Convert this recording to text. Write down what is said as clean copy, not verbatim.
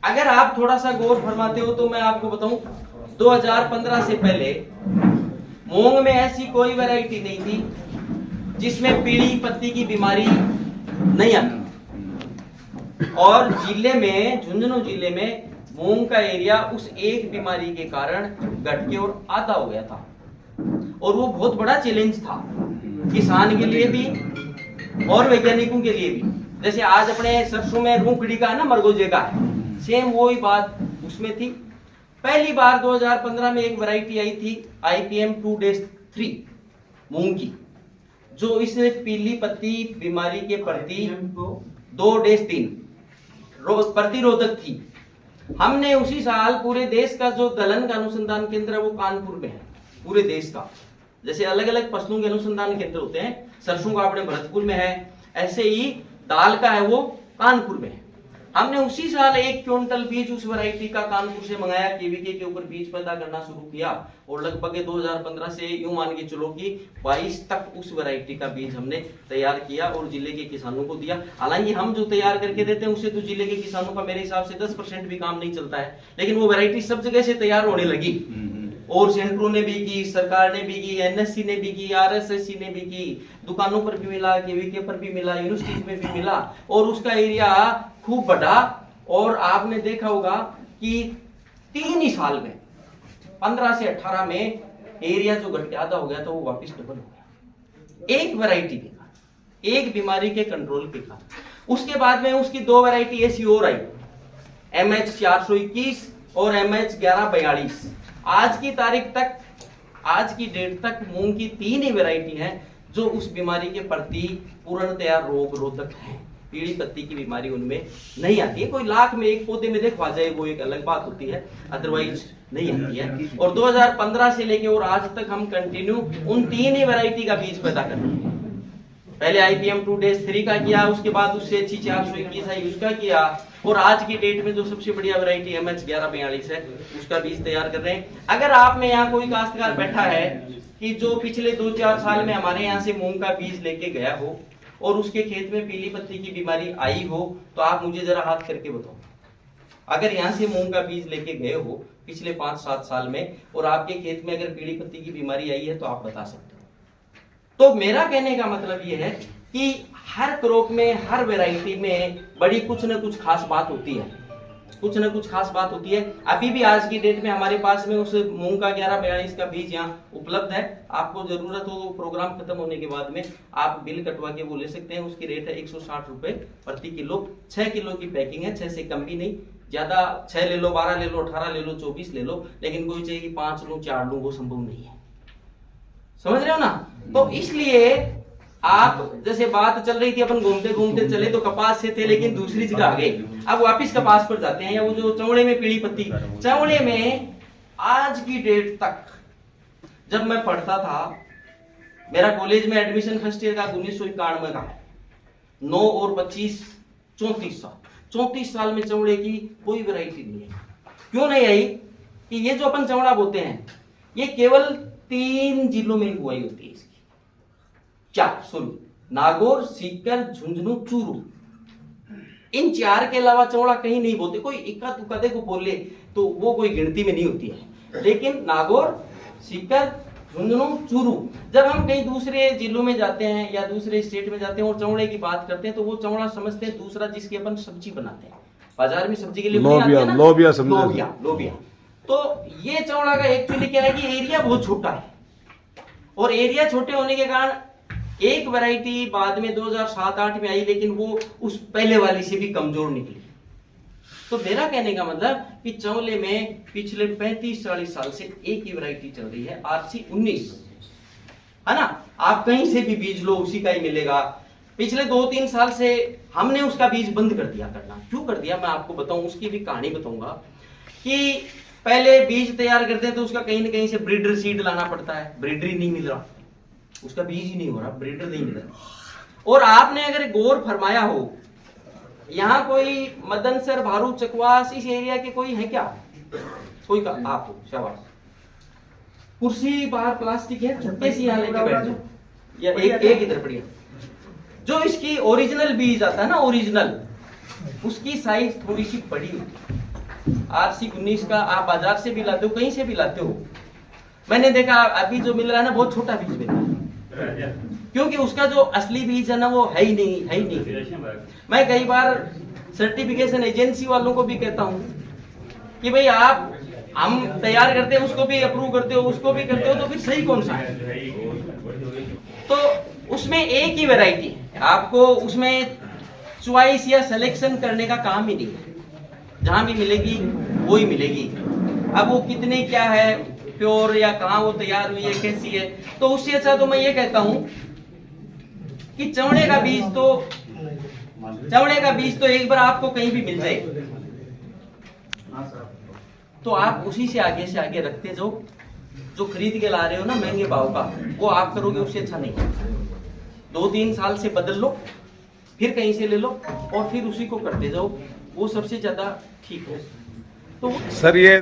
अगर आप थोड़ा सा गौर फरमाते हो तो मैं आपको बताऊं 2015 से पहले मूंग में ऐसी कोई वैरायटी नहीं थी जिसमें पीली पत्ती की बीमारी नहीं आती। और जिले में, झुंझुनू जिले में मूंग का एरिया उस एक बीमारी के कारण घट के और आधा हो गया था। और वो बहुत बड़ा चैलेंज था किसान के लिए भी और वैज्ञानिकों के लिए भी। जैसे आज अपने सरसों में रूखड़ी का है ना, मरगोजे का है, सेम वही बात उसमें थी। पहली बार 2015 में एक वैरायटी आई थी IPM 2-3 मूंग की, जो इस पीली पत्ती बीमारी के प्रति 2-3 प्रतिरोधक थी। हमने उसी साल पूरे देश का जो दलहन का अनुसंधान केंद्र है वो कानपुर में है, पूरे देश का। जैसे अलग अलग फसलों के अनुसंधान केंद्र होते हैं, सरसों का अपने भरतपुर में है, ऐसे ही दाल का है वो कानपुर में है। हमने उसी साल 1 क्विंटल बीज उस वैरायटी का कानपुर से मंगाया, केवीके के ऊपर बीज पैदा करना शुरू किया और लगभग 2015 से यूं मान के चलो कि 22 तक उस वैरायटी का बीज हमने तैयार किया और जिले के किसानों को दिया। हालांकि हम जो तैयार करके देते हैं उससे तो जिले के किसानों का मेरे हिसाब से 10% भी काम नहीं चलता है, लेकिन वो वैरायटी सब जगह से तैयार होने लगी। और सेंटरों ने भी की, सरकार ने भी की, NSC ने भी की, RSSC ने भी की, दुकानों पर भी मिला, केवीके पर भी मिला, यूनिवर्सिटीज में भी मिला और उसका एरिया खूब बढ़ा। और आपने देखा होगा कि 3 ही साल में 15 से 18 में एरिया जो घट के आधा हो गया था वो वापस डबल हो गया, एक वैरायटी के कारण, एक बीमारी के कंट्रोल के कारण। उसके बाद में उसकी 2 वैरायटी ऐसी और आई, MH 421 और MH 1142। आज की तारीख तक, आज की डेट तक मूंग की 3 ही वैरायटी हैं जो उस बीमारी के प्रति पूर्णतया रोग रोधक है। पीली पत्ती की बीमारी उनमें नहीं आती है। कोई लाख में एक पौधे में देखा जाए वो एक अलग बात होती है, अदरवाइज नहीं आती है। और 2015 से लेके और आज तक हम कंटिन्यू उन 3 ही वैरायटी का बीज पैदा कर रहे हैं। पहले IPM 2-3 का किया, उसके बाद उससे अच्छी 421 आई उसका किया, और आज की डेट में जो सबसे बढ़िया वैरायटी MH 1142 है उसका बीज तैयार कर रहे हैं। अगर आप में यहाँ कोई काश्तकार बैठा है कि जो पिछले 2-4 साल में हमारे यहाँ से मूंग का बीज लेके गया हो और उसके खेत में पीली पत्ती की बीमारी आई हो, तो आप मुझे जरा हाथ करके बताओ। अगर यहाँ से मूंग का बीज लेके गए हो पिछले 5-7 साल में और आपके खेत में अगर पीली पत्ती की बीमारी आई है तो आप बता सकते हो। तो मेरा कहने का मतलब यह है कि हर क्रॉप में, हर वैरायटी में बड़ी कुछ न कुछ खास बात होती है, कुछ न कुछ खास बात होती है। अभी भी आज की डेट में हमारे पास में उस मूंग का 1142 का बीज यहाँ उपलब्ध है। आपको जरूरत हो प्रोग्राम खत्म होने के बाद में आप बिल कटवा के वो ले सकते हैं। उसकी रेट है 160 रुपए प्रति किलो। 6 किलो की पैकिंग है, 6 से कम भी नहीं, ज्यादा 6 ले लो, 12 ले लो, 18 ले लो, 24 ले लो, लेकिन कोई चाहिए 5 लूं 4 लूं वो संभव नहीं है। समझ रहे हो ना? तो इसलिए आप, जैसे बात चल रही थी अपन घूमते घूमते चले तो कपास से थे लेकिन दूसरी जगह आ गए, अब वापिस कपास पर जाते हैं। या वो जो चौड़े में पीली पत्ती, चौड़े में आज की डेट तक जब मैं पढ़ता था, मेरा कॉलेज में एडमिशन फर्स्ट ईयर का 1991 का है, 9 और 25 34 साल, 34 साल में चौड़े की कोई वैरायटी नहीं है। क्यों नहीं आई? कि ये जो अपन चौड़ा बोलते हैं ये केवल 3 जिलों में बुआई होती है इसकी। 4 सुनो, नागौर, सीकर, झुंझुनू, चूरू, इन 4 के अलावा चौड़ा कहीं नहीं बोलते। कोई इक्का दुक्का देखो बोले तो वो कोई गिनती में नहीं होती है, लेकिन नागौर, सीकर, झुंझुनू, चूरू। जब हम कहीं दूसरे जिलों में जाते हैं या दूसरे स्टेट में जाते हैं और चौड़े की बात करते हैं तो वो चौड़ा समझते हैं दूसरा जिसकी अपन सब्जी बनाते हैं, बाजार में सब्जी के लिए लोबिया। तो ये चौड़ा का एक्चुअली क्या है कि एरिया बहुत छोटा है, और एरिया छोटे होने के कारण एक वैरायटी बाद में 2007-8 में आई, लेकिन वो उस पहले वाली से भी कमजोर निकली। तो मेरा कहने का मतलब कि चौले में पिछले 35-40 साल से एक ही वैरायटी चल रही है, RC 19, है ना? आप कहीं से भी बीज लो उसी का ही मिलेगा। पिछले 2-3 साल से हमने उसका बीज बंद कर दिया करना। क्यों कर दिया मैं आपको बताऊं, उसकी भी कहानी बताऊंगा। कि पहले बीज तैयार करते हैं तो उसका कहीं ना कहीं से ब्रीडर सीड लाना पड़ता है, ब्रीडर ही नहीं मिल रहा, उसका बीज ही नहीं हो रहा, ब्रीडर नहीं मिल रहा। और आपने अगर गौर फरमाया हो, यहाँ कोई मदन सर, भारू, चकवास इस एरिया के कोई है क्या? कोई का? आप हो, शाबाश। कुर्सी बाहर प्लास्टिक है, छुट्टे सी यहाँ लेके बैठ जाओ, या एक इधर बढ़िया। जो इसकी ओरिजिनल बीज आता है ना, ओरिजिनल, उसकी साइज थोड़ी सी बड़ी होती है, RC19 का आप बाजार से भी लाते हो, कहीं से भी लाते हो। मैंने देखा अभी जो मिल रहा है ना, बहुत छोटा बीज मिल रहा है, क्योंकि उसका जो असली बीज है ना वो है ही नहीं। मैं कई बार सर्टिफिकेशन एजेंसी वालों को भी कहता हूँ कि भाई हम तैयार करते हैं, उसको भी अप्रूव करते हो, उसको भी करते हो, तो फिर सही कौन सा है? तो उसमें एक ही वैरायटी है, आपको उसमें चॉइस या सिलेक्शन करने का काम ही नहीं है। जहां भी मिलेगी वो ही मिलेगी। अब वो कितने क्या है, प्योर या कहाँ वो तैयार हुई है, कैसी है, तो उससे अच्छा तो मैं ये कहता हूं कि चवड़े का बीज तो एक बार आपको कहीं भी मिल जाए तो आप उसी से आगे रखते जाओ। जो खरीद के ला रहे हो ना महंगे भाव का, वो आप करोगे, उससे अच्छा नहीं। 2-3 साल से बदल लो, फिर कहीं से ले लो और फिर उसी को करते जाओ, वो सबसे ज्यादा ठीक है। तो सर ये